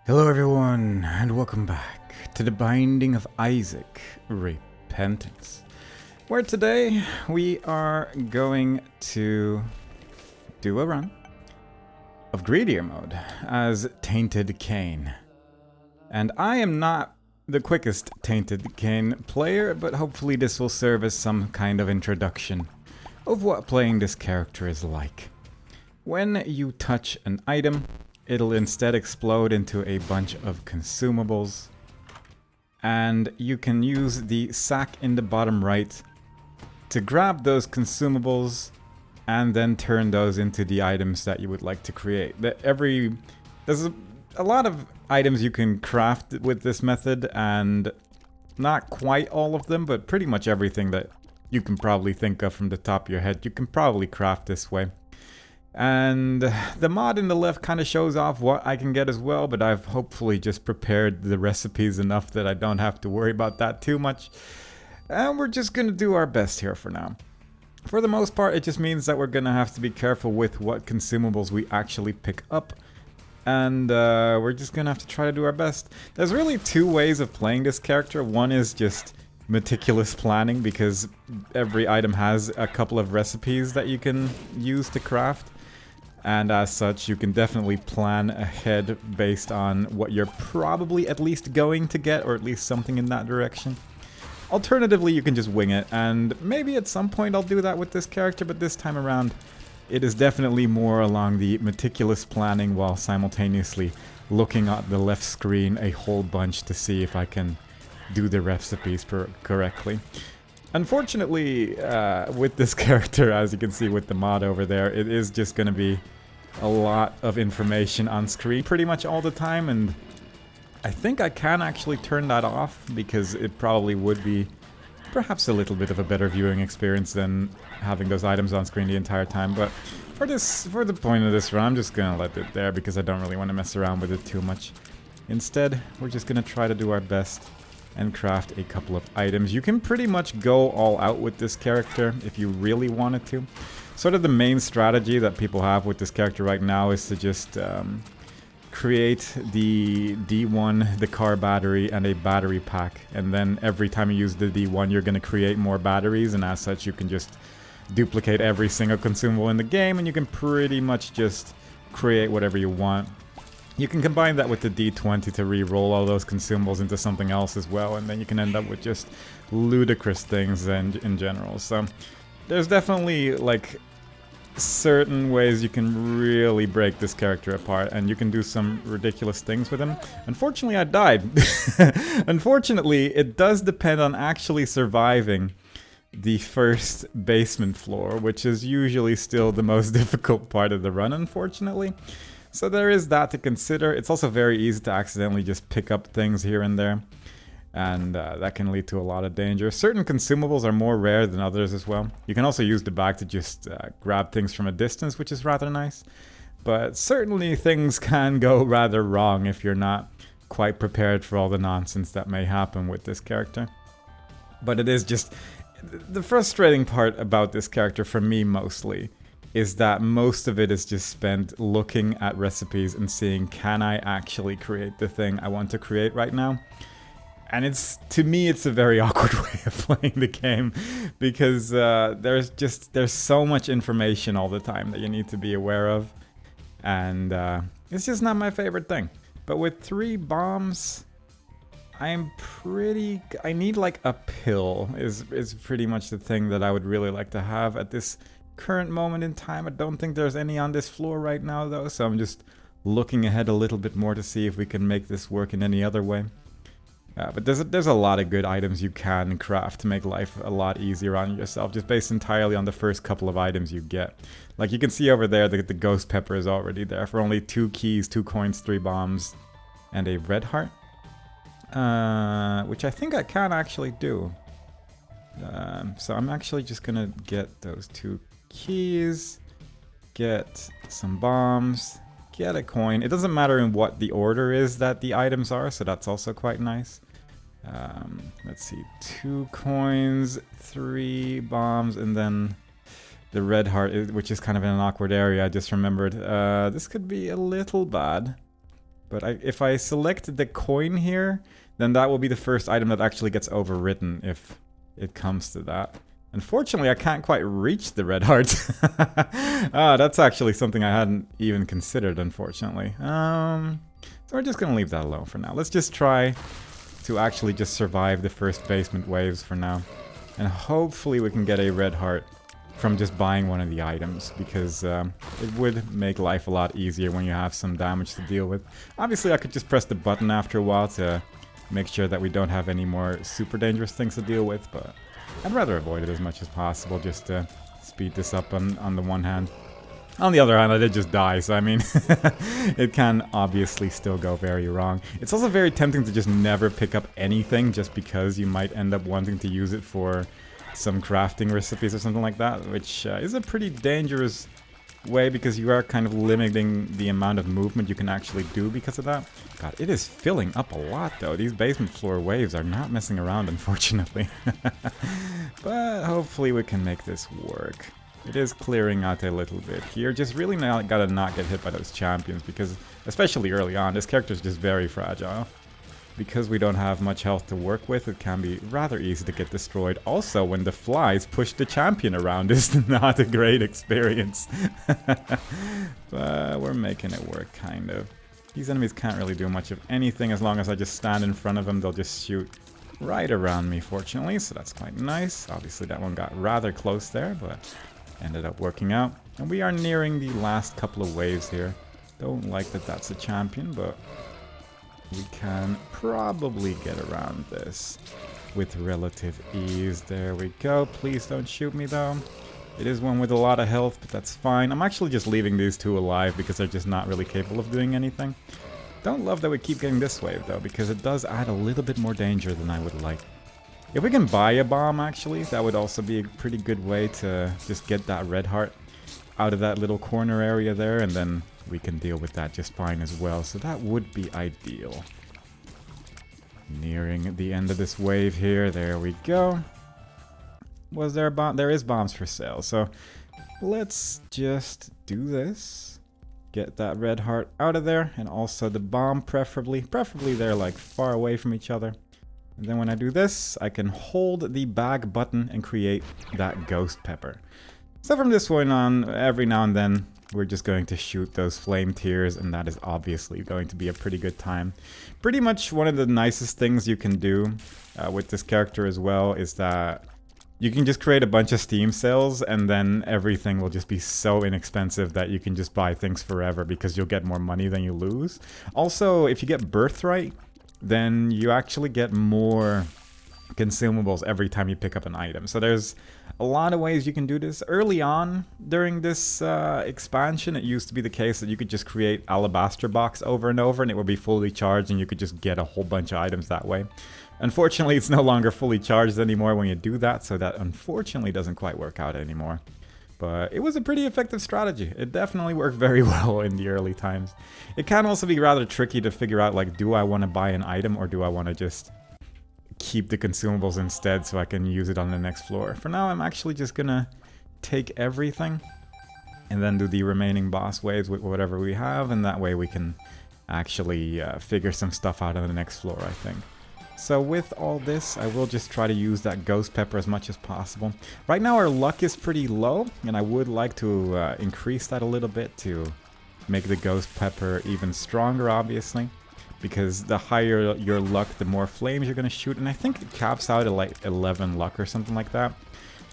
Hello everyone, and welcome back to the Binding of Isaac Repentance, where today we are going to do a run of Greedier mode as Tainted Cain. And I am not the quickest Tainted Cain player, but hopefully this will serve as some kind of introduction of what playing this character is like. When you touch an item, it'll instead explode into a bunch of consumables, and you can use the sack in the bottom right to grab those consumables and then turn those into the items that you would like to create. There's a lot of items you can craft with this method, and not quite all of them, but pretty much everything that you can probably think of from the top of your head you can probably craft this way. And the mod in the left kind of shows off what I can get as well, but I've hopefully just prepared the recipes enough that I don't have to worry about that too much. And we're just going to do our best here for now. For the most part, it just means that we're going to have to be careful with what consumables we actually pick up. And we're just going to have to try to do our best. There's really two ways of playing this character. One is just meticulous planning, because every item has a couple of recipes that you can use to craft. And as such, you can definitely plan ahead based on what you're probably at least going to get, or at least something in that direction. Alternatively, you can just wing it, and maybe at some point I'll do that with this character, but this time around, it is definitely more along the meticulous planning while simultaneously looking at the left screen a whole bunch to see if I can do the recipes correctly. Unfortunately, with this character, as you can see with the mod over there, it is just going to be a lot of information on screen pretty much all the time, and I think I can actually turn that off, because it probably would be perhaps a little bit of a better viewing experience than having those items on screen the entire time. But for the point of this run, I'm just gonna let it there, because I don't really want to mess around with it too much. Instead, we're just gonna try to do our best and craft a couple of items. You can pretty much go all out with this character if you really wanted to. Sort of the main strategy that people have with this character right now is to just create the D1, the car battery, and a battery pack. And then every time you use the D1, you're going to create more batteries, and as such you can just duplicate every single consumable in the game, and you can pretty much just create whatever you want. You can combine that with the D20 to re-roll all those consumables into something else as well, and then you can end up with just ludicrous things in general. So there's definitely like certain ways you can really break this character apart, and you can do some ridiculous things with him. Unfortunately, I died. Unfortunately, it does depend on actually surviving the first basement floor, which is usually still the most difficult part of the run, unfortunately. So there is that to consider. It's also very easy to accidentally just pick up things here and there, and that can lead to a lot of danger. Certain consumables are more rare than others as well. You can also use the bag to just grab things from a distance, which is rather nice. But certainly things can go rather wrong if you're not quite prepared for all the nonsense that may happen with this character. But it is just... the frustrating part about this character, for me mostly, is that most of it is just spent looking at recipes and seeing, can I actually create the thing I want to create right now? And to me, it's a very awkward way of playing the game, because there's so much information all the time that you need to be aware of, and it's just not my favorite thing. But with 3 bombs, I need like a pill is pretty much the thing that I would really like to have at this current moment in time. I don't think there's any on this floor right now though, so I'm just looking ahead a little bit more to see if we can make this work in any other way. But there's a lot of good items you can craft to make life a lot easier on yourself, just based entirely on the first couple of items you get. Like you can see over there, the ghost pepper is already there for only 2 keys, 2 coins, 3 bombs, and a red heart, which I think I can actually do. So I'm actually just gonna get those 2 keys, get some bombs, get a coin. It doesn't matter in what the order is that the items are, so that's also quite nice. Let's see, 2 coins, 3 bombs, and then the red heart, which is kind of in an awkward area. I just remembered this could be a little bad. But if I select the coin here, then that will be the first item that actually gets overwritten if it comes to that. Unfortunately, I can't quite reach the red hearts. That's actually something I hadn't even considered, unfortunately. So we're just going to leave that alone for now. Let's just try to actually just survive the first basement waves for now. And hopefully we can get a red heart from just buying one of the items, because it would make life a lot easier when you have some damage to deal with. Obviously, I could just press the button after a while to make sure that we don't have any more super dangerous things to deal with, but I'd rather avoid it as much as possible just to speed this up on the one hand. On the other hand, I did just die, so I mean, it can obviously still go very wrong. It's also very tempting to just never pick up anything just because you might end up wanting to use it for some crafting recipes or something like that, which is a pretty dangerous way because you are kind of limiting the amount of movement you can actually do because of that. God, it is filling up a lot though. These basement floor waves are not messing around, unfortunately. But hopefully we can make this work. It is clearing out a little bit here. Just really gotta not get hit by those champions because, especially early on, this character is just very fragile. Because we don't have much health to work with, it can be rather easy to get destroyed. Also, when the flies push the champion around, it's not a great experience. But we're making it work, kind of. These enemies can't really do much of anything. As long as I just stand in front of them, they'll just shoot right around me, fortunately. So that's quite nice. Obviously, that one got rather close there, but ended up working out. And we are nearing the last couple of waves here. Don't like that that's a champion, but we can probably get around this with relative ease. There we go. Please don't shoot me though. It is one with a lot of health, but that's fine. I'm actually just leaving these two alive because they're just not really capable of doing anything. Don't love that we keep getting this wave though, because it does add a little bit more danger than I would like. If we can buy a bomb actually, that would also be a pretty good way to just get that red heart out of that little corner area there, and then we can deal with that just fine as well. So that would be ideal. Nearing the end of this wave here. There we go. Was there a bomb? There is bombs for sale. So let's just do this. Get that red heart out of there. And also the bomb preferably. Preferably they're like far away from each other. And then when I do this, I can hold the bag button and create that ghost pepper. So from this point on, every now and then, we're just going to shoot those flame tears, and that is obviously going to be a pretty good time. Pretty much one of the nicest things you can do with this character as well is that you can just create a bunch of Steam sales, and then everything will just be so inexpensive that you can just buy things forever because you'll get more money than you lose. Also, if you get Birthright, then you actually get more consumables every time you pick up an item. So there's a lot of ways you can do this. Early on during this expansion, it used to be the case that you could just create Alabaster Box over and over and it would be fully charged and you could just get a whole bunch of items that way. Unfortunately, it's no longer fully charged anymore when you do that, so that unfortunately doesn't quite work out anymore. But it was a pretty effective strategy. It definitely worked very well in the early times. It can also be rather tricky to figure out, like, do I want to buy an item or do I want to just keep the consumables instead so I can use it on the next floor. For now, I'm actually just gonna take everything and then do the remaining boss waves with whatever we have, and that way we can actually figure some stuff out on the next floor, I think. So with all this, I will just try to use that ghost pepper as much as possible. Right now our luck is pretty low, and I would like to increase that a little bit to make the ghost pepper even stronger, obviously. Because the higher your luck, the more flames you're going to shoot. And I think it caps out at like 11 luck or something like that.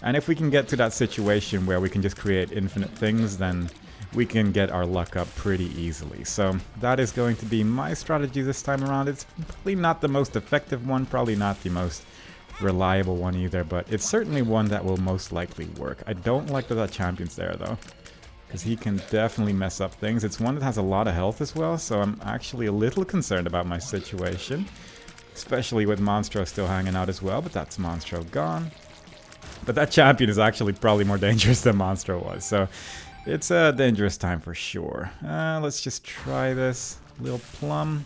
And if we can get to that situation where we can just create infinite things, then we can get our luck up pretty easily. So that is going to be my strategy this time around. It's probably not the most effective one, probably not the most reliable one either, but it's certainly one that will most likely work. I don't like that champion's there though, because he can definitely mess up things. It's one that has a lot of health as well, so I'm actually a little concerned about my situation. Especially with Monstro still hanging out as well, but that's Monstro gone. But that champion is actually probably more dangerous than Monstro was, so it's a dangerous time for sure. Let's just try this. Little plum.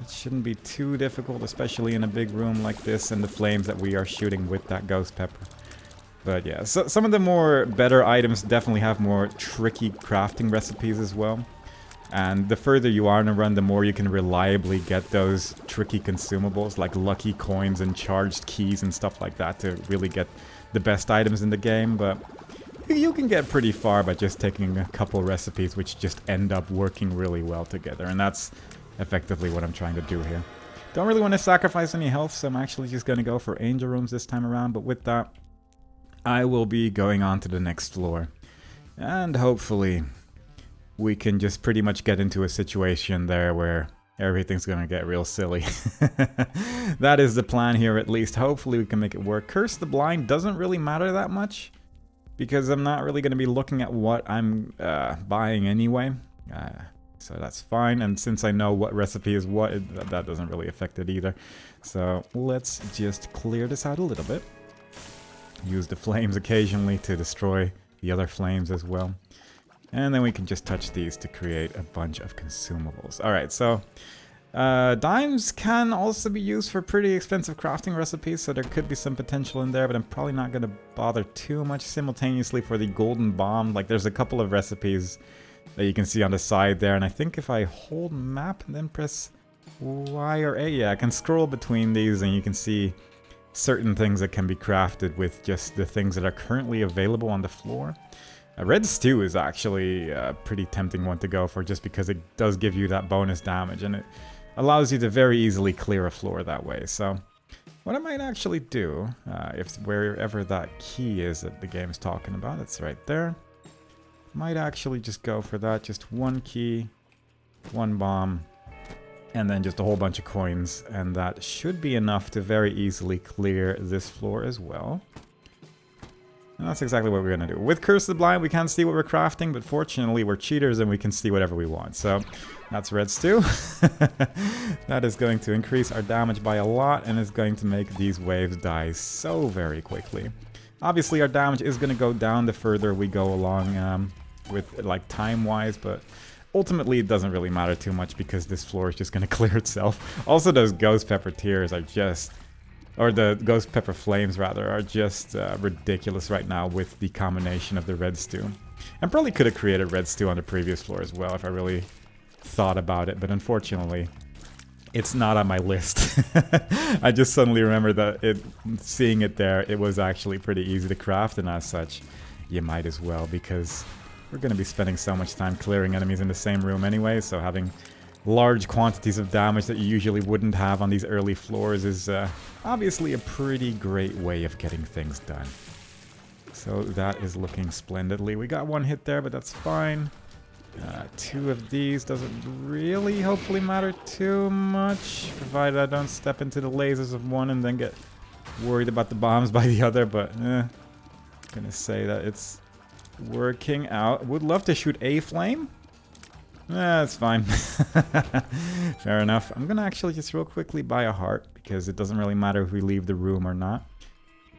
It shouldn't be too difficult, especially in a big room like this and the flames that we are shooting with that ghost pepper. But yeah, so some of the more better items definitely have more tricky crafting recipes as well. And the further you are in a run, the more you can reliably get those tricky consumables like lucky coins and charged keys and stuff like that to really get the best items in the game. But you can get pretty far by just taking a couple recipes which just end up working really well together. And that's effectively what I'm trying to do here. Don't really want to sacrifice any health, so I'm actually just going to go for angel rooms this time around. But with that, I will be going on to the next floor. And hopefully we can just pretty much get into a situation there where everything's gonna get real silly. That is the plan here, at least. Hopefully we can make it work. Curse the Blind doesn't really matter that much, because I'm not really gonna be looking at what I'm buying anyway. So that's fine, and since I know what recipe is what, that doesn't really affect it either. So let's just clear this out a little bit. Use the flames occasionally to destroy the other flames as well. And then we can just touch these to create a bunch of consumables. Alright, so dimes can also be used for pretty expensive crafting recipes, so there could be some potential in there, but I'm probably not going to bother too much simultaneously for the golden bomb. Like, there's a couple of recipes that you can see on the side there, and I think if I hold map and then press Y or A, yeah, I can scroll between these and you can see certain things that can be crafted with just the things that are currently available on the floor. Red Stew is actually a pretty tempting one to go for, just because it does give you that bonus damage and it allows you to very easily clear a floor that way. So what I might actually do, if wherever that key is that the game's talking about, it's right there, might actually just go for that. Just one key, one bomb, and then just a whole bunch of coins, and that should be enough to very easily clear this floor as well. And that's exactly what we're going to do. With Curse of the Blind, we can't see what we're crafting, but fortunately we're cheaters and we can see whatever we want. So that's Red Stew. That is going to increase our damage by a lot and is going to make these waves die so very quickly. Obviously our damage is going to go down the further we go along with like time-wise, but ultimately it doesn't really matter too much because this floor is just going to clear itself. Also, those Ghost Pepper Tears are just... or the Ghost Pepper Flames, rather, are just ridiculous right now with the combination of the Red Stew. And probably could have created Red Stew on the previous floor as well if I really thought about it, but unfortunately, it's not on my list. I just suddenly remembered that seeing it there, it was actually pretty easy to craft, and as such, you might as well, because we're going to be spending so much time clearing enemies in the same room anyway, so having large quantities of damage that you usually wouldn't have on these early floors is obviously a pretty great way of getting things done. So that is looking splendidly. We got one hit there, but that's fine. Two of these doesn't really hopefully matter too much, provided I don't step into the lasers of one and then get worried about the bombs by the other, but I'm gonna say that it's working out. Would love to shoot a flame. That's fine. Fair enough. I'm gonna actually just real quickly buy a heart, because it doesn't really matter if we leave the room or not.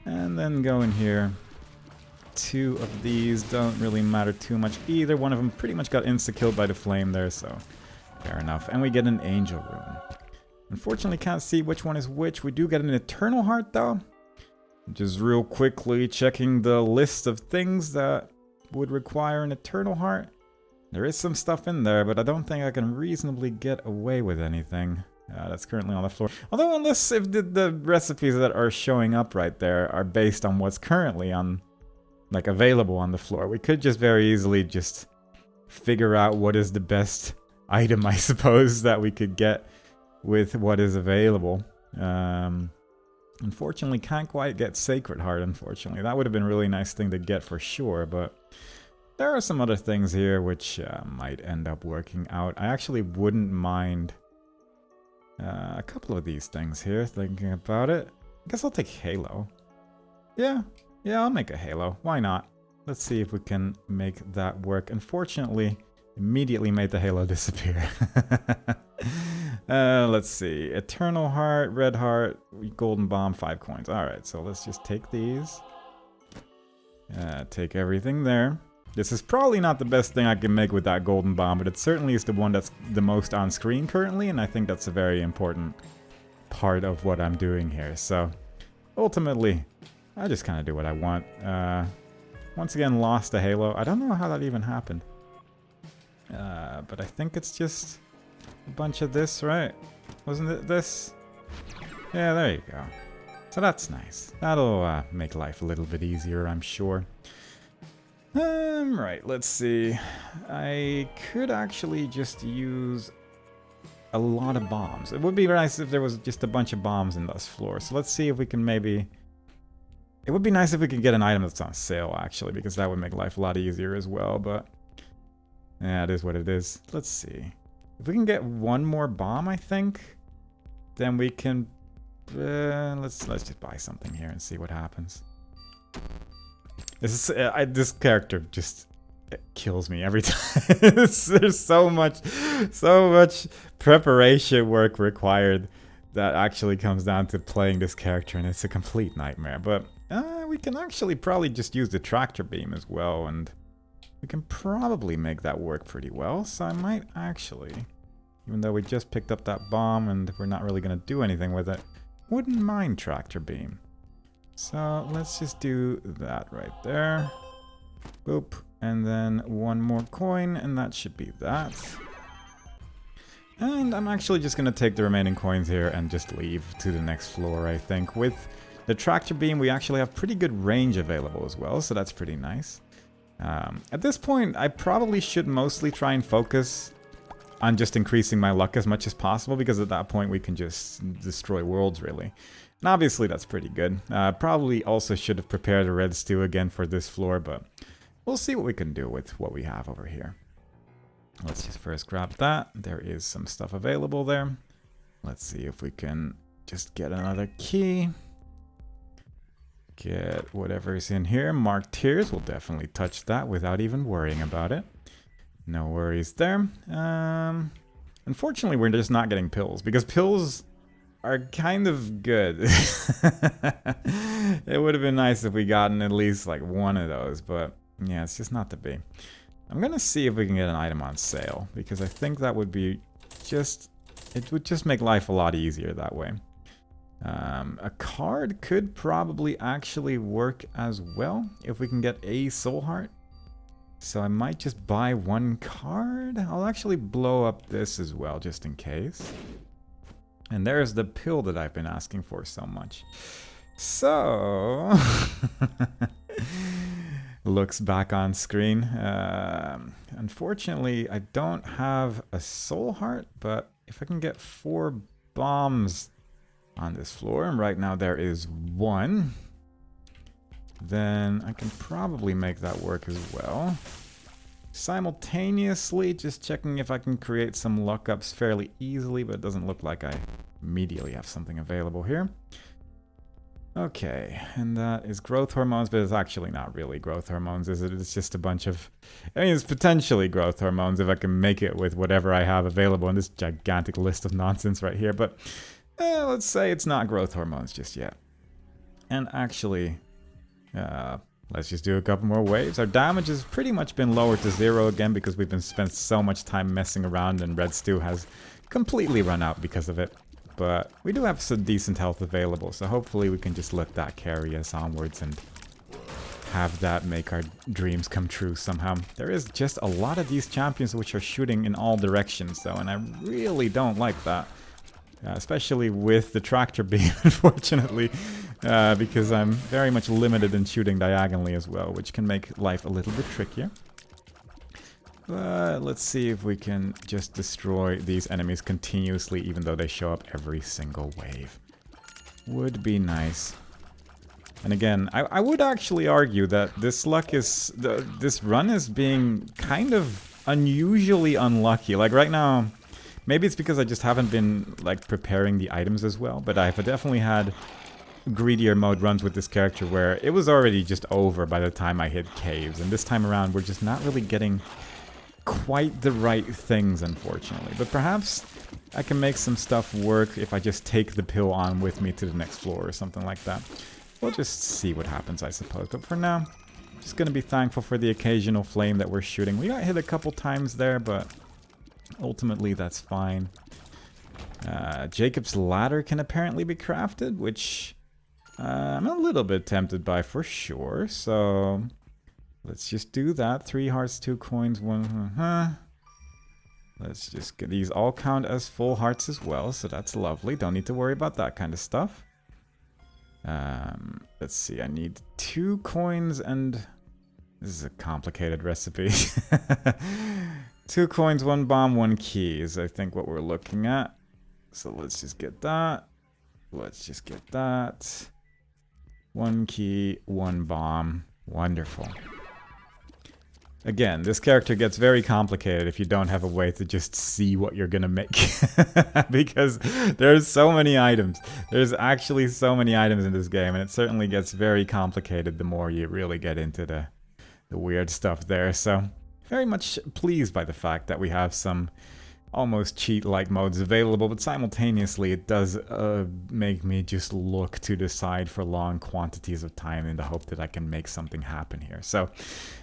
And then go in here. Two of these don't really matter too much either. One of them pretty much got insta-killed by the flame there, so fair enough. And we get an angel room. Unfortunately, can't see which one is which. We do get an eternal heart, though. Just real quickly checking the list of things that would require an eternal heart. There is some stuff in there, but I don't think I can reasonably get away with anything that's currently on the floor. Although, unless if the recipes that are showing up right there are based on what's currently on, like, available on the floor, we could just very easily just figure out what is the best item, I suppose, that we could get with what is available. Unfortunately, can't quite get Sacred Heart, unfortunately. That would have been a really nice thing to get for sure, but there are some other things here which might end up working out. I actually wouldn't mind a couple of these things here, thinking about it. I guess I'll take Halo. Yeah, I'll make a Halo. Why not? Let's see if we can make that work. Unfortunately, immediately made the Halo disappear. Let's see. Eternal Heart, Red Heart, Golden Bomb, 5 coins. Alright, so let's just take these. Take everything there. This is probably not the best thing I can make with that Golden Bomb, but it certainly is the one that's the most on screen currently, and I think that's a very important part of what I'm doing here. So, ultimately, I just kind of do what I want. Once again, lost a Halo. I don't know how that even happened. But I think it's just a bunch of this, right? Wasn't it this? Yeah, there you go. So that's nice. That'll make life a little bit easier, I'm sure. Right, let's see. I could actually just use a lot of bombs. It would be nice if there was just a bunch of bombs in this floor. So let's see if we can maybe... It would be nice if we could get an item that's on sale, actually, because that would make life a lot easier as well, but... Yeah, it is what it is. Let's see. If we can get one more bomb, I think, then we can... let's just buy something here and see what happens. This character just kills me every time. There's so much preparation work required that actually comes down to playing this character, and it's a complete nightmare. But we can actually probably just use the tractor beam as well, and we can probably make that work pretty well. So I might actually, even though we just picked up that bomb and we're not really going to do anything with it, wouldn't mind tractor beam. So let's just do that right there. Boop. And then one more coin, and that should be that. And I'm actually just going to take the remaining coins here and just leave to the next floor, I think. With the tractor beam, we actually have pretty good range available as well, so that's pretty nice. At this point, I probably should mostly try and focus on just increasing my luck as much as possible, because at that point we can just destroy worlds, really. And obviously that's pretty good. Probably also should have prepared a red stew again for this floor, but we'll see what we can do with what we have over here. Let's just first grab that. There is some stuff available there. Let's see if we can just get another key. Get whatever's in here. Marked tiers, we'll definitely touch that without even worrying about it. No worries there. Unfortunately, we're just not getting pills, because pills are kind of good. It would have been nice if we gotten at least like one of those, but yeah, it's just not to be. I'm gonna see if we can get an item on sale, because I think that would be just... It would just make life a lot easier that way. A card could probably actually work as well, if we can get a soul heart. So I might just buy one card. I'll actually blow up this as well, just in case. And there's the pill that I've been asking for so much. So... Looks back on screen. Unfortunately, I don't have a soul heart, but if I can get 4 bombs on this floor, and right now there is 1, then I can probably make that work as well. Simultaneously, just checking if I can create some luck ups fairly easily, but it doesn't look like I immediately have something available here. Okay, and that is growth hormones, but it's actually not really growth hormones, is it? It's just a bunch of... I mean, it's potentially growth hormones if I can make it with whatever I have available in this gigantic list of nonsense right here, but let's say it's not growth hormones just yet. And actually, let's just do a couple more waves. Our damage has pretty much been lowered to 0 again, because we've been spent so much time messing around, and Red Stew has completely run out because of it. But we do have some decent health available, so hopefully we can just let that carry us onwards and have that make our dreams come true somehow. There is just a lot of these champions which are shooting in all directions, though, and I really don't like that. Especially with the tractor beam, unfortunately, because I'm very much limited in shooting diagonally as well, which can make life a little bit trickier. But let's see if we can just destroy these enemies continuously, even though they show up every single wave. Would be nice. And again, I would actually argue that this luck is... this run is being kind of unusually unlucky. Like right now, maybe it's because I just haven't been like preparing the items as well, but I've definitely had greedier mode runs with this character where it was already just over by the time I hit caves. And this time around, we're just not really getting quite the right things, unfortunately. But perhaps I can make some stuff work if I just take the pill on with me to the next floor or something like that. We'll just see what happens, I suppose. But for now, just gonna be thankful for the occasional flame that we're shooting. We got hit a couple times there, but ultimately that's fine. Jacob's ladder can apparently be crafted, which I'm a little bit tempted by for sure. So let's just do that. 3 hearts, 2 coins, 1... Let's just get these all count as full hearts as well, so that's lovely. Don't need to worry about that kind of stuff. Let's see, I need 2 coins and... This is a complicated recipe. 2 coins, 1 bomb, 1 key is I think what we're looking at. So let's just get that. Let's just get that. 1 key, 1 bomb. Wonderful. Again, this character gets very complicated if you don't have a way to just see what you're gonna make. Because there's so many items. There's actually so many items in this game, and it certainly gets very complicated the more you really get into the weird stuff there. So, very much pleased by the fact that we have some almost cheat-like modes available, but simultaneously it does make me just look to the side for long quantities of time in the hope that I can make something happen here. So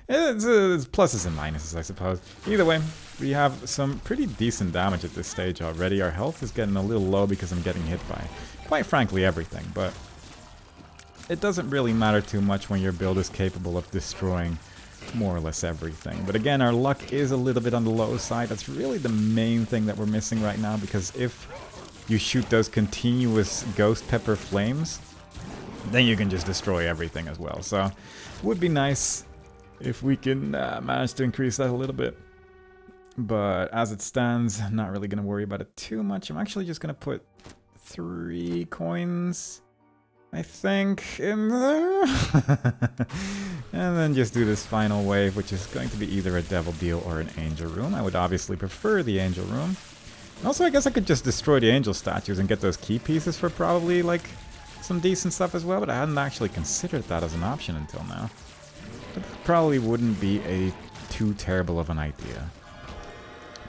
it's pluses and minuses, I suppose. Either way, we have some pretty decent damage at this stage already. Our health is getting a little low because I'm getting hit by, quite frankly, everything, but it doesn't really matter too much when your build is capable of destroying more or less everything. But again, our luck is a little bit on the low side. That's really the main thing that we're missing right now, because if you shoot those continuous ghost pepper flames, then you can just destroy everything as well. So it would be nice if we can manage to increase that a little bit. But as it stands, I'm not really going to worry about it too much. I'm actually just going to put 3 coins, I think, in there. And then just do this final wave, which is going to be either a devil deal or an angel room. I would obviously prefer the angel room. Also, I guess I could just destroy the angel statues and get those key pieces for probably, like, some decent stuff as well, but I hadn't actually considered that as an option until now. But that probably wouldn't be too terrible of an idea.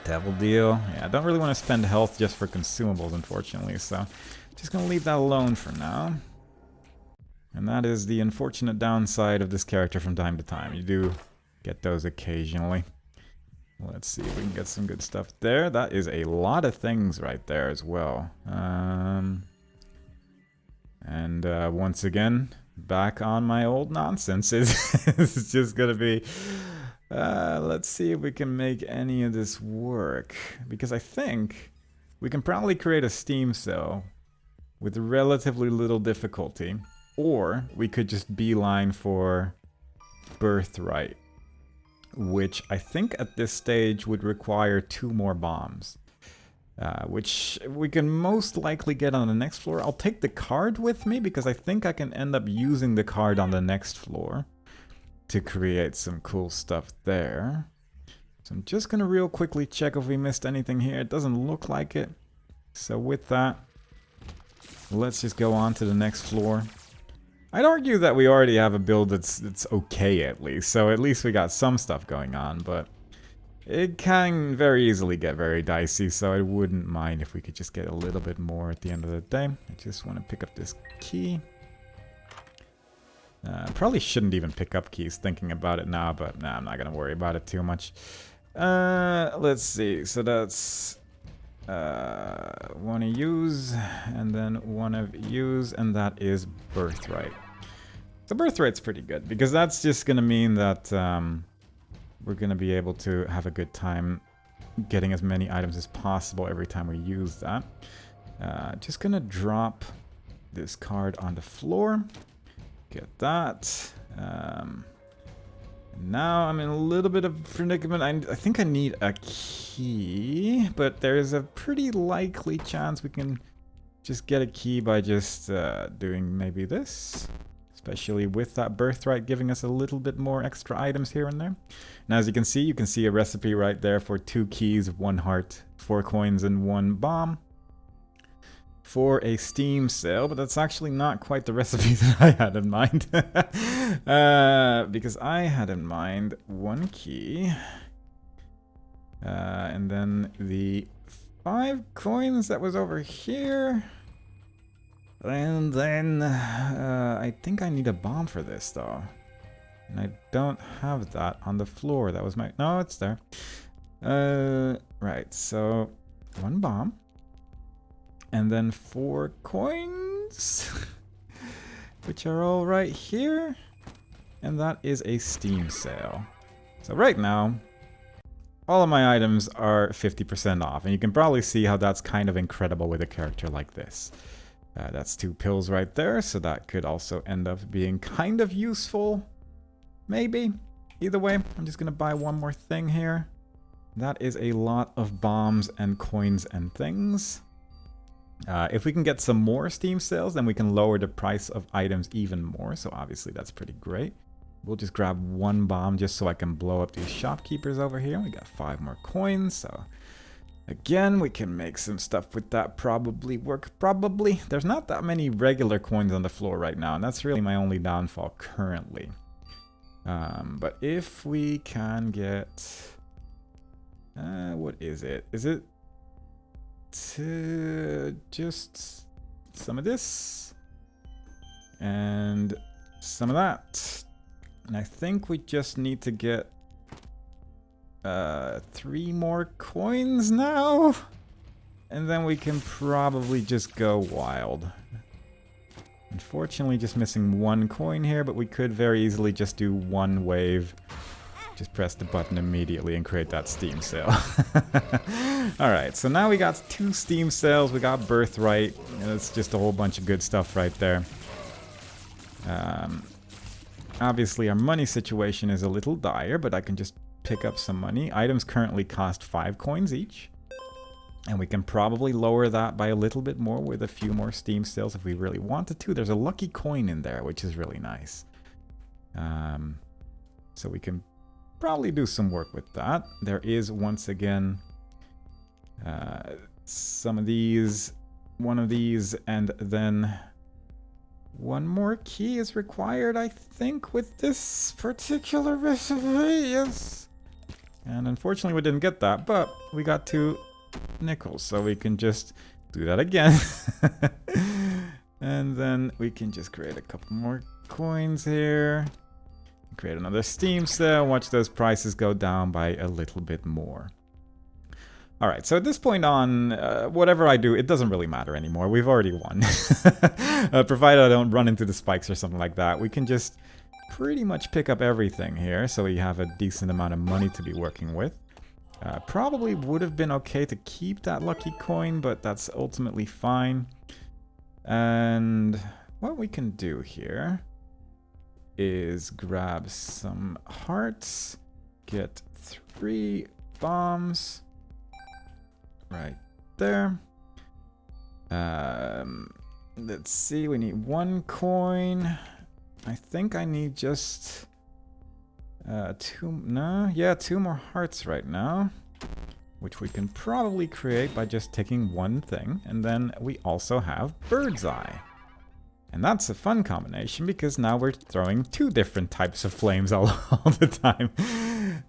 Devil deal. Yeah, I don't really want to spend health just for consumables, unfortunately, so just gonna leave that alone for now. And that is the unfortunate downside of this character from time to time. You do get those occasionally. Let's see if we can get some good stuff there. That is a lot of things right there as well. Once again, back on my old nonsense. It's just gonna be... let's see if we can make any of this work. Because I think we can probably create a Steam cell with relatively little difficulty. Or we could just beeline for Birthright, which I think at this stage would require 2 more bombs, which we can most likely get on the next floor. I'll take the card with me because I think I can end up using the card on the next floor to create some cool stuff there. So I'm just going to real quickly check if we missed anything here. It doesn't look like it. So with that, let's just go on to the next floor. I'd argue that we already have a build that's okay at least, so at least we got some stuff going on, but it can very easily get very dicey, so I wouldn't mind if we could just get a little bit more at the end of the day. I just want to pick up this key. Probably shouldn't even pick up keys thinking about it now, but nah, I'm not going to worry about it too much. Let's see, so that's... one of use, and then one of use, and that is Birthright. The Birthright's pretty good, because that's just gonna mean that we're gonna be able to have a good time getting as many items as possible every time we use that. Just gonna drop this card on the floor. Get that. Now I'm in a little bit of predicament. I think I need a key, but there's a pretty likely chance we can just get a key by just doing maybe this. Especially with that Birthright giving us a little bit more extra items here and there. Now as you can see a recipe right there for 2 keys, 1 heart, 4 coins, and 1 bomb. For a Steam sale, but that's actually not quite the recipe that I had in mind. Because I had in mind 1 key. And then the 5 coins that was over here. And then I think I need a bomb for this though. And I don't have that on the floor. That was my... No, it's there. Right, so 1 bomb. And then 4 coins, which are all right here. And that is a Steam sale. So right now, all of my items are 50% off. And you can probably see how that's kind of incredible with a character like this. That's 2 pills right there, so that could also end up being kind of useful. Maybe. Either way, I'm just going to buy one more thing here. That is a lot of bombs and coins and things. If we can get some more Steam sales, then we can lower the price of items even more. So obviously that's pretty great. We'll just grab 1 bomb just so I can blow up these shopkeepers over here. We got 5 more coins, so again, we can make some stuff with that. Probably work. Probably. There's not that many regular coins on the floor right now, and that's really my only downfall currently. But if we can get... what is it? Is it just some of this and some of that? And I think we just need to get 3 more coins now, and then we can probably just go wild. Unfortunately, just missing 1 coin here, but we could very easily just do 1 wave. Just press the button immediately and create that Steam sale. Alright, so now we got 2 Steam sales, we got Birthright, and it's just a whole bunch of good stuff right there. Obviously our money situation is a little dire, but I can just pick up some money. Items currently cost 5 coins each. And we can probably lower that by a little bit more with a few more Steam sales if we really wanted to. There's a lucky coin in there, which is really nice. So we can probably do some work with that. There is, once again, some of these, 1 of these, and then 1 more key is required, I think, with this particular recipe, yes. And unfortunately we didn't get that, but we got 2 nickels, so we can just do that again. And then we can just create a couple more coins here. Create another Steam sale, watch those prices go down by a little bit more. Alright, so at this point on, whatever I do, it doesn't really matter anymore. We've already won. Provided I don't run into the spikes or something like that, we can just pretty much pick up everything here, so we have a decent amount of money to be working with. Probably would have been okay to keep that lucky coin, but that's ultimately fine. And what we can do here is grab some hearts, get 3 bombs right there. Let's see, we need 1 coin. I think I need just 2 more hearts right now, which we can probably create by just taking 1 thing, and then we also have Bird's Eye. And that's a fun combination because now we're throwing 2 different types of flames all the time.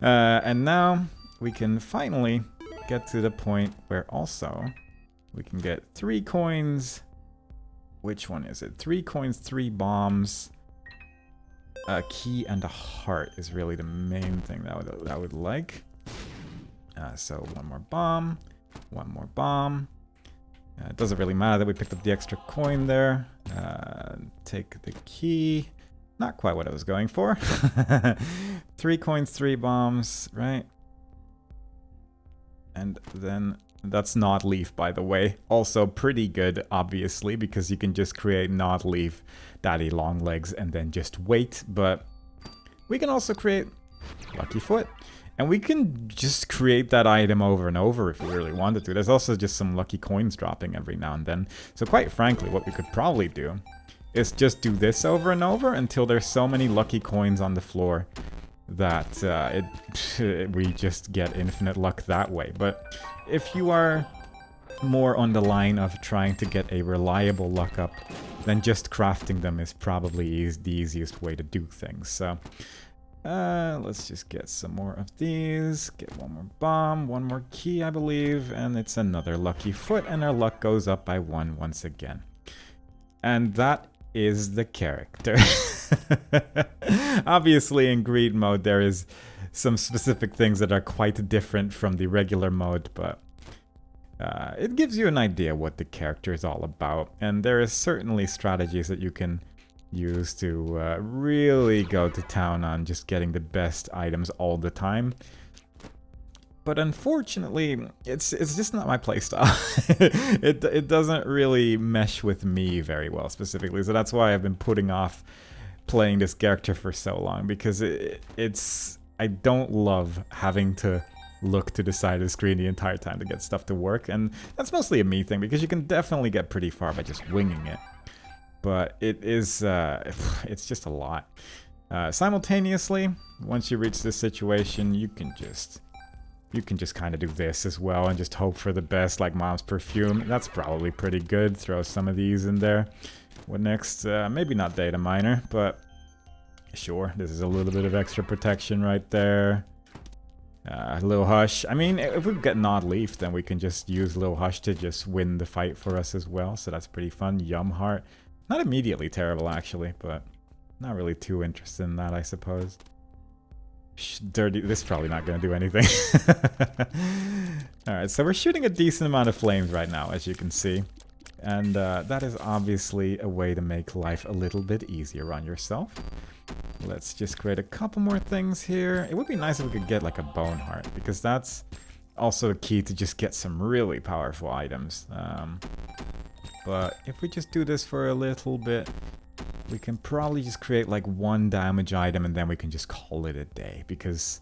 And now we can finally get to the point where also we can get 3 coins. Which one is it? 3 coins, 3 bombs. A key and a heart is really the main thing that I would like. So 1 more bomb, 1 more bomb. It doesn't really matter that we picked up the extra coin there. Take the key. Not quite what I was going for. 3 coins, 3 bombs, right? And then that's not leaf, by the way. Also pretty good, obviously, because you can just create not leaf, daddy long legs, and then just wait. But we can also create lucky foot. And we can just create that item over and over if we really wanted to. There's also just some lucky coins dropping every now and then. So quite frankly, what we could probably do is just do this over and over until there's so many lucky coins on the floor that we just get infinite luck that way. But if you are more on the line of trying to get a reliable luck up, then just crafting them is probably the easiest way to do things. So let's just get some more of these, get 1 more bomb, 1 more key, I believe, and it's another lucky foot, and our luck goes up by 1 once again. And that is the character. Obviously in greed mode there is some specific things that are quite different from the regular mode, but it gives you an idea what the character is all about, and there is certainly strategies that you can use to really go to town on just getting the best items all the time. But unfortunately, it's just not my playstyle. It doesn't really mesh with me very well specifically, so that's why I've been putting off playing this character for so long, because I don't love having to look to the side of the screen the entire time to get stuff to work, and that's mostly a me thing, because you can definitely get pretty far by just winging it. But it's just a lot. Simultaneously, once you reach this situation, you can just kind of do this as well and just hope for the best, like Mom's Perfume. That's probably pretty good. Throw some of these in there. What next? Maybe not Data Miner, but sure. This is a little bit of extra protection right there. Little Hush. I mean, if we get Gnawed Leaf, then we can just use Little Hush to just win the fight for us as well. So that's pretty fun. Yum Heart. Not immediately terrible, actually, but not really too interested in that, I suppose. Dirty. This is probably not going to do anything. Alright, so we're shooting a decent amount of flames right now, as you can see. And that is obviously a way to make life a little bit easier on yourself. Let's just create a couple more things here. It would be nice if we could get like a Bone Heart, because that's also a key to just get some really powerful items. But if we just do this for a little bit, we can probably just create like one damage item and then we can just call it a day, because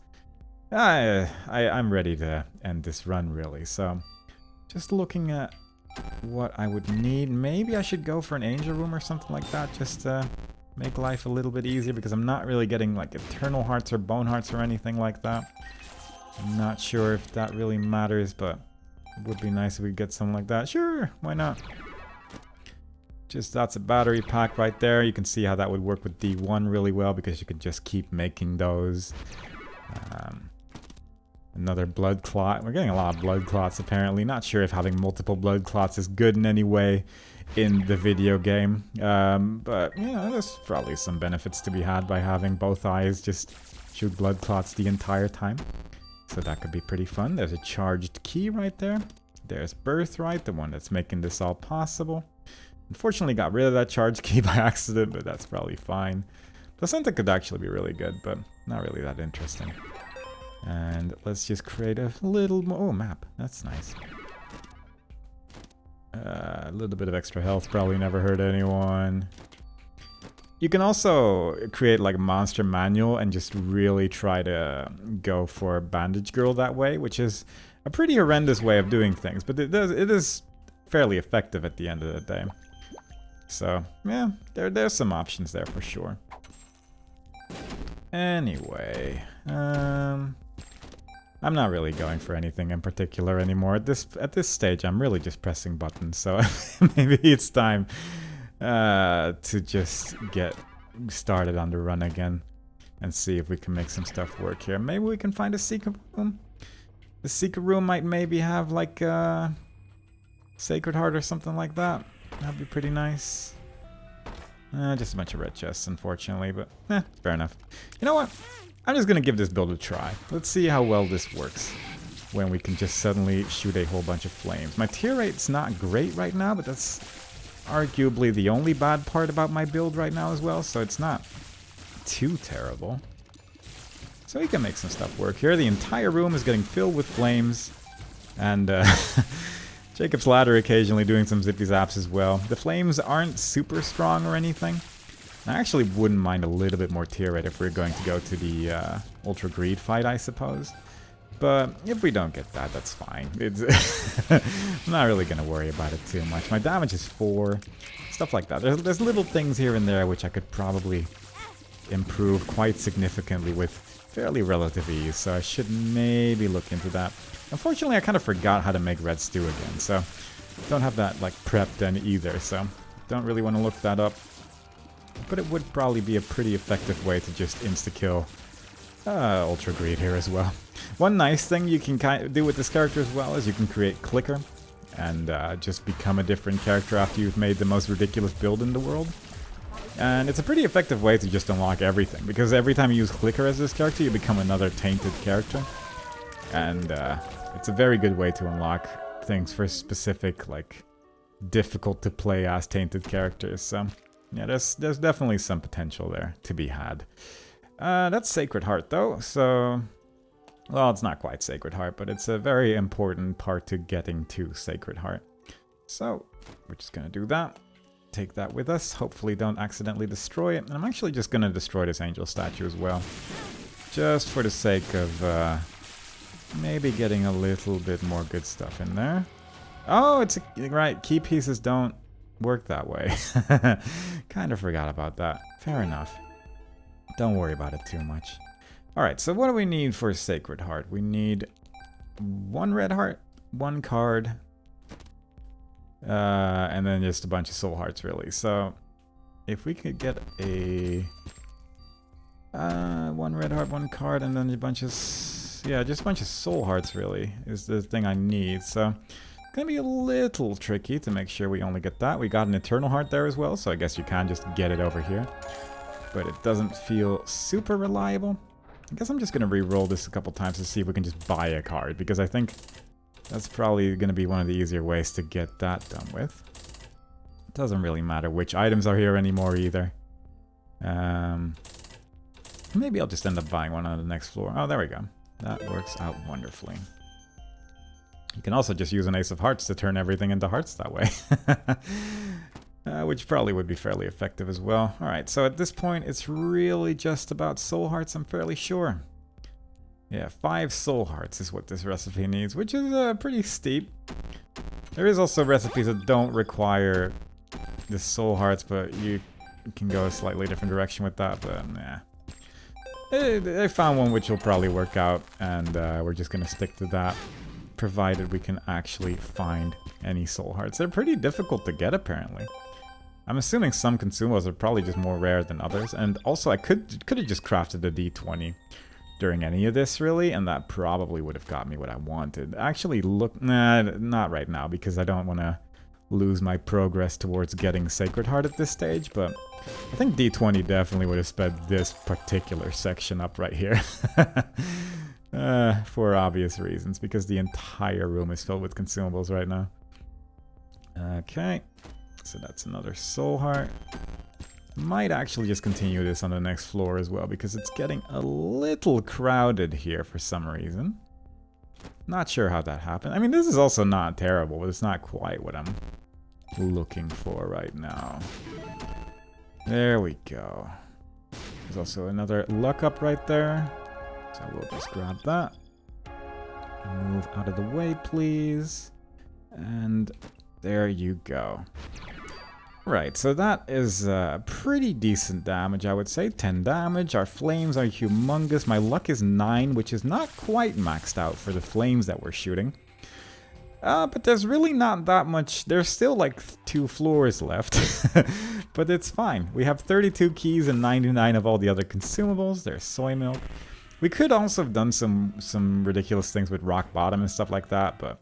I'm ready to end this run, really. So just looking at what I would need, maybe I should go for an Angel Room or something like that, just to make life a little bit easier, because I'm not really getting like Eternal Hearts or Bone Hearts or anything like that. I'm not sure if that really matters, but it would be nice if we could get something like that. Sure, why not? Just that's a battery pack right there. You can see how that would work with D1 really well, because you could just keep making those. Another blood clot. We're getting a lot of blood clots apparently. Not sure if having multiple blood clots is good in any way in the video game. But yeah, there's probably some benefits to be had by having both eyes just shoot blood clots the entire time. So that could be pretty fun. There's a charged key right there. There's Birthright, the one that's making this all possible. Unfortunately got rid of that charge key by accident, but that's probably fine. Placenta could actually be really good, but not really that interesting. And let's just create a little more... Oh, map. That's nice. A little bit of extra health probably never hurt anyone. You can also create like a monster manual and just really try to go for Bandage Girl that way, which is a pretty horrendous way of doing things, but it is fairly effective at the end of the day. So, yeah, there's some options there for sure. Anyway, I'm not really going for anything in particular anymore. At this stage, I'm really just pressing buttons, so maybe it's time to just get started on the run again and see if we can make some stuff work here. Maybe we can find a secret room. The secret room might maybe have like a Sacred Heart or something like that. That'd be pretty nice. Just a bunch of red chests, unfortunately, but fair enough. You know what? I'm just gonna give this build a try. Let's see how well this works when we can just suddenly shoot a whole bunch of flames. My tear rate's not great right now, but that's arguably the only bad part about my build right now as well, so it's not too terrible. So we can make some stuff work here. The entire room is getting filled with flames, and Jacob's Ladder occasionally doing some zippy zaps as well. The flames aren't super strong or anything. I actually wouldn't mind a little bit more tear rate if we're going to go to the Ultra Greed fight, I suppose. But if we don't get that, that's fine. I'm not really going to worry about it too much. My damage is 4, stuff like that. There's little things here and there which I could probably improve quite significantly with fairly relative ease, so I should maybe look into that. Unfortunately, I kind of forgot how to make red stew again, so don't have that like prepped then either, so don't really want to look that up. But it would probably be a pretty effective way to just insta-kill Ultra Greed here as well. One nice thing you can kind of do with this character as well is you can create Clicker and just become a different character after you've made the most ridiculous build in the world. And it's a pretty effective way to just unlock everything, because every time you use Clicker as this character, you become another Tainted character. And it's a very good way to unlock things for specific, like, difficult to play as Tainted characters. So yeah, there's definitely some potential there to be had. That's Sacred Heart though, so Well, it's not quite Sacred Heart, but it's a very important part to getting to Sacred Heart. So, we're just going to do that. Take that with us. Hopefully don't accidentally destroy it. And I'm actually just going to destroy this angel statue as well. Just for the sake of maybe getting a little bit more good stuff in there. Oh, it's right. Key pieces don't work that way. Kind of forgot about that. Fair enough. Don't worry about it too much. Alright, so what do we need for Sacred Heart? We need 1 red heart, 1 card, and then just a bunch of soul hearts, really. So, if we could get a 1 red heart, 1 card, and then a bunch of... yeah, just a bunch of soul hearts, really, is the thing I need. So, it's gonna be a little tricky to make sure we only get that. We got an Eternal Heart there as well, so I guess you can just get it over here. But it doesn't feel super reliable. I guess I'm just going to re-roll this a couple times to see if we can just buy a card, because I think that's probably going to be one of the easier ways to get that done with. It doesn't really matter which items are here anymore either. Maybe I'll just end up buying one on the next floor. Oh, there we go. That works out wonderfully. You can also just use an Ace of Hearts to turn everything into hearts that way. Which probably would be fairly effective as well. Alright, so at this point, it's really just about soul hearts, I'm fairly sure. Yeah, 5 soul hearts is what this recipe needs, which is pretty steep. There is also recipes that don't require the soul hearts, but you can go a slightly different direction with that, but nah. I found one which will probably work out, and we're just going to stick to that, provided we can actually find any soul hearts. They're pretty difficult to get, apparently. I'm assuming some consumables are probably just more rare than others, and also I could have just crafted a D20 during any of this, really, and that probably would have got me what I wanted. Actually, look, nah, not right now, because I don't want to lose my progress towards getting Sacred Heart at this stage, but I think D20 definitely would have sped this particular section up right here. For obvious reasons, because the entire room is filled with consumables right now. Okay. So that's another soul heart. Might actually just continue this on the next floor as well, because it's getting a little crowded here for some reason. Not sure how that happened. I mean, this is also not terrible, but it's not quite what I'm looking for right now. There we go. There's also another luck up right there. So we'll just grab that. Move out of the way, please. And there you go. Right, so that is pretty decent damage, I would say. 10 damage. Our flames are humongous. My luck is 9, which is not quite maxed out for the flames that we're shooting. But there's really not that much. There's still like 2 floors left. But it's fine. We have 32 keys and 99 of all the other consumables. There's soy milk. We could also have done some ridiculous things with rock bottom and stuff like that, but...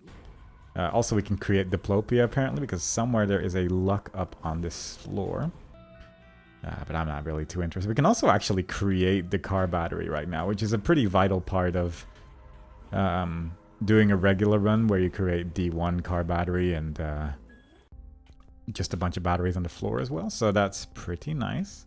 also, we can create diplopia, apparently, because somewhere there is a luck up on this floor. But I'm not really too interested. We can also actually create the car battery right now, which is a pretty vital part of doing a regular run, where you create D1 car battery and just a bunch of batteries on the floor as well. So that's pretty nice.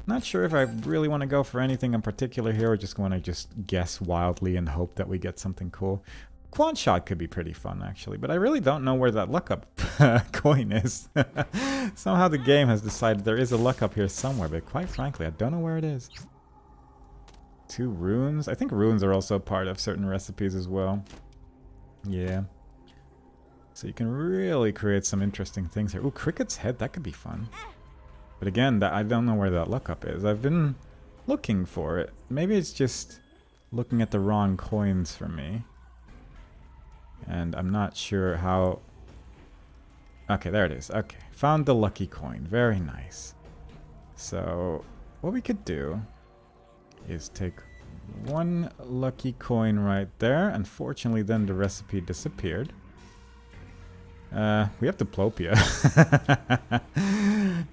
Not sure if I really want to go for anything in particular here, or just want to just guess wildly and hope that we get something cool. Quad shot could be pretty fun, actually, but I really don't know where that luck up coin is. Somehow the game has decided there is a luck up here somewhere, but quite frankly, I don't know where it is. 2 runes? I think runes are also part of certain recipes as well. Yeah. So you can really create some interesting things here. Ooh, Cricket's Head, that could be fun. But again, I don't know where that luck up is. I've been looking for it. Maybe it's just looking at the wrong coins for me. And I'm not sure how... Okay, there it is. Okay, found the lucky coin. Very nice. So, what we could do is take 1 lucky coin right there. Unfortunately, then the recipe disappeared. We have diplopia.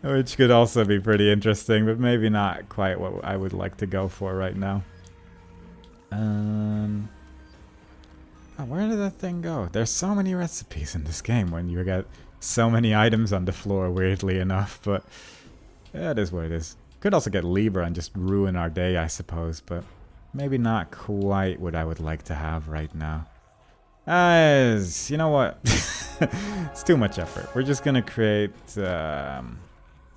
Which could also be pretty interesting, but maybe not quite what I would like to go for right now. Oh, where did that thing go? There's so many recipes in this game when you get so many items on the floor, weirdly enough, but yeah, it is what it is. Could also get Libra and just ruin our day, I suppose, but maybe not quite what I would like to have right now. You know what? It's too much effort. We're just gonna create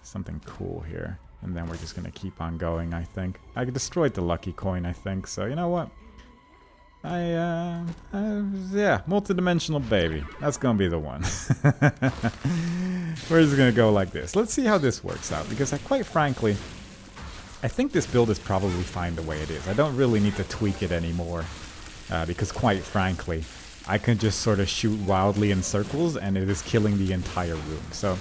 something cool here. And then we're just gonna keep on going, I think. I destroyed the lucky coin, I think, so you know what? Yeah, multi-dimensional baby. That's gonna be the one. We're just gonna go like this. Let's see how this works out, because quite frankly, I think this build is probably fine the way it is. I don't really need to tweak it anymore, because quite frankly, I can just sort of shoot wildly in circles, and it is killing the entire room. So,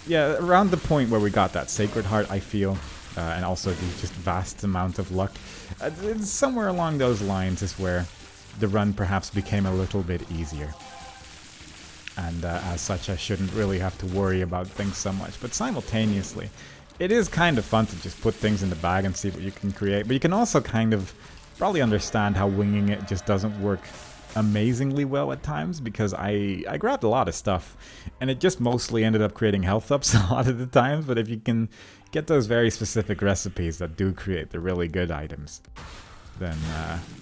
yeah, around the point where we got that Sacred Heart, I feel, and also the just vast amount of luck, somewhere along those lines is where the run perhaps became a little bit easier. And as such, I shouldn't really have to worry about things so much. But simultaneously, it is kind of fun to just put things in the bag and see what you can create. But you can also kind of probably understand how winging it just doesn't work amazingly well at times, because I grabbed a lot of stuff and it just mostly ended up creating health ups a lot of the times. But if you can get those very specific recipes that do create the really good items, then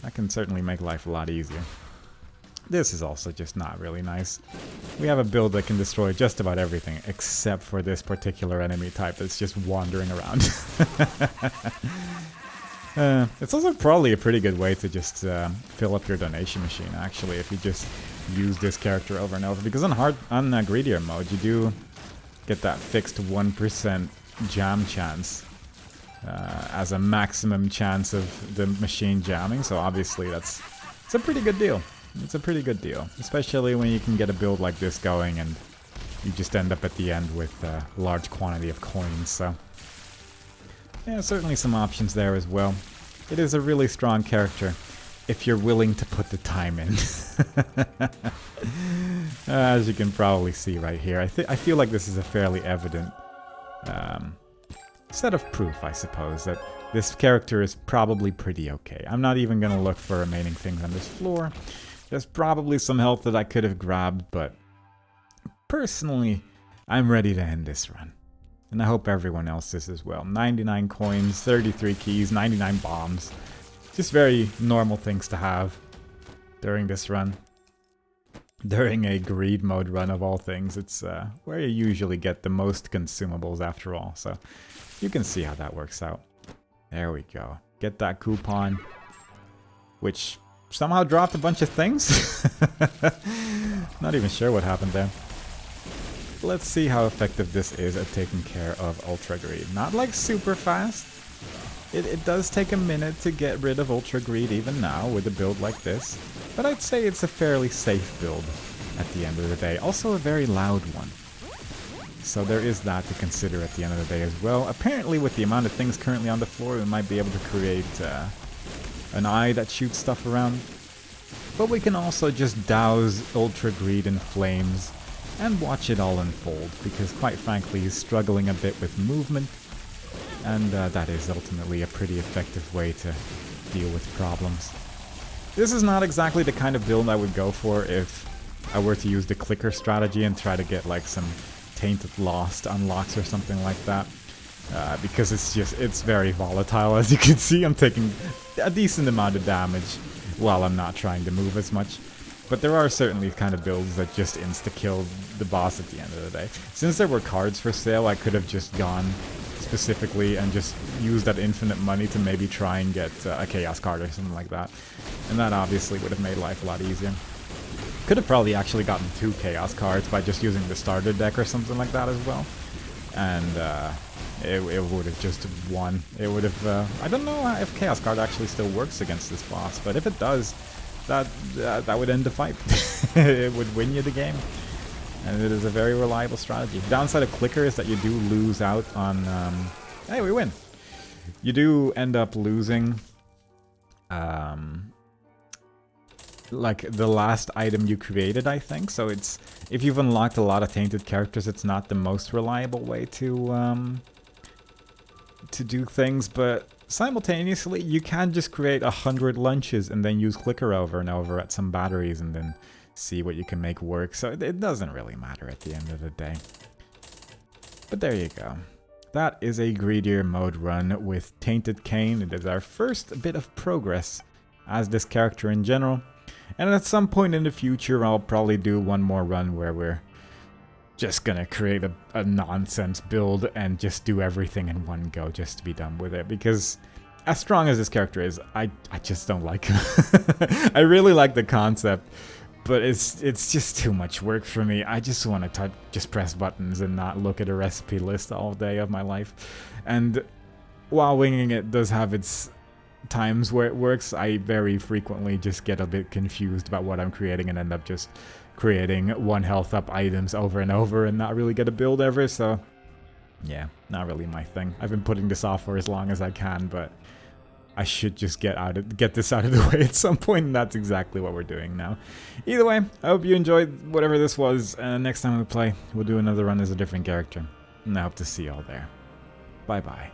that can certainly make life a lot easier. This is also just not really nice. We have a build that can destroy just about everything except for this particular enemy type that's just wandering around. It's also probably a pretty good way to just fill up your donation machine, actually, if you just use this character over and over. Because on Greedier mode, you do get that fixed 1% jam chance as a maximum chance of the machine jamming. So obviously it's a pretty good deal. It's a pretty good deal, especially when you can get a build like this going and you just end up at the end with a large quantity of coins. So yeah, certainly some options there as well. It is a really strong character if you're willing to put the time in. As you can probably see right here, I feel like this is a fairly evident set of proof, I suppose, that this character is probably pretty okay. I'm not even going to look for remaining things on this floor. There's probably some health that I could have grabbed, but personally, I'm ready to end this run. And I hope everyone else is as well. 99 coins, 33 keys, 99 bombs. Just very normal things to have during this run. During a greed mode run of all things, it's where you usually get the most consumables after all. So you can see how that works out. There we go. Get that coupon, which somehow dropped a bunch of things. Not even sure what happened there. Let's see how effective this is at taking care of Ultra Greed. Not like super fast. It does take a minute to get rid of Ultra Greed even now with a build like this. But I'd say it's a fairly safe build at the end of the day. Also a very loud one. So there is that to consider at the end of the day as well. Apparently with the amount of things currently on the floor, we might be able to create an eye that shoots stuff around. But we can also just douse Ultra Greed in flames and watch it all unfold, because quite frankly he's struggling a bit with movement, and that is ultimately a pretty effective way to deal with problems. This is not exactly the kind of build I would go for if I were to use the clicker strategy and try to get like some Tainted Lost unlocks or something like that. Because it's very volatile. As you can see, I'm taking a decent amount of damage while I'm not trying to move as much. But there are certainly kind of builds that just insta-kill the boss at the end of the day. Since there were cards for sale, I could have just gone specifically and just used that infinite money to maybe try and get a Chaos card or something like that. And that obviously would have made life a lot easier. Could have probably actually gotten 2 Chaos cards by just using the starter deck or something like that as well. And it would have just won. It would have... I don't know if Chaos card actually still works against this boss, but if it does, that would end the fight. It would win you the game. And it is a very reliable strategy. Downside of clicker is that you do lose out on... hey, we win! You do end up losing... like the last item you created, I think. So it's... if you've unlocked a lot of tainted characters, it's not the most reliable way to do things, but simultaneously you can just create 100 lunches and then use clicker over and over at some batteries and then see what you can make work. So it doesn't really matter at the end of the day. But there you go. that is a Greedier mode run with Tainted Cain. It is our first bit of progress as this character in general. And at some point in the future, I'll probably do one more run where we're just gonna create a nonsense build and just do everything in one go just to be done with it. Because as strong as this character is, I just don't like him. I really like the concept, but it's just too much work for me. I just want to just press buttons and not look at a recipe list all day of my life. And while winging it does have its times where it works, I very frequently just get a bit confused about what I'm creating and end up just creating 1 health up items over and over and not really get a build ever. So yeah, not really my thing. I've been putting this off for as long as I can, but I should just get this out of the way at some point, and that's exactly what we're doing now. Either way, I hope you enjoyed whatever this was, and next time we play, we'll do another run as a different character. And I hope to see you all there. Bye bye.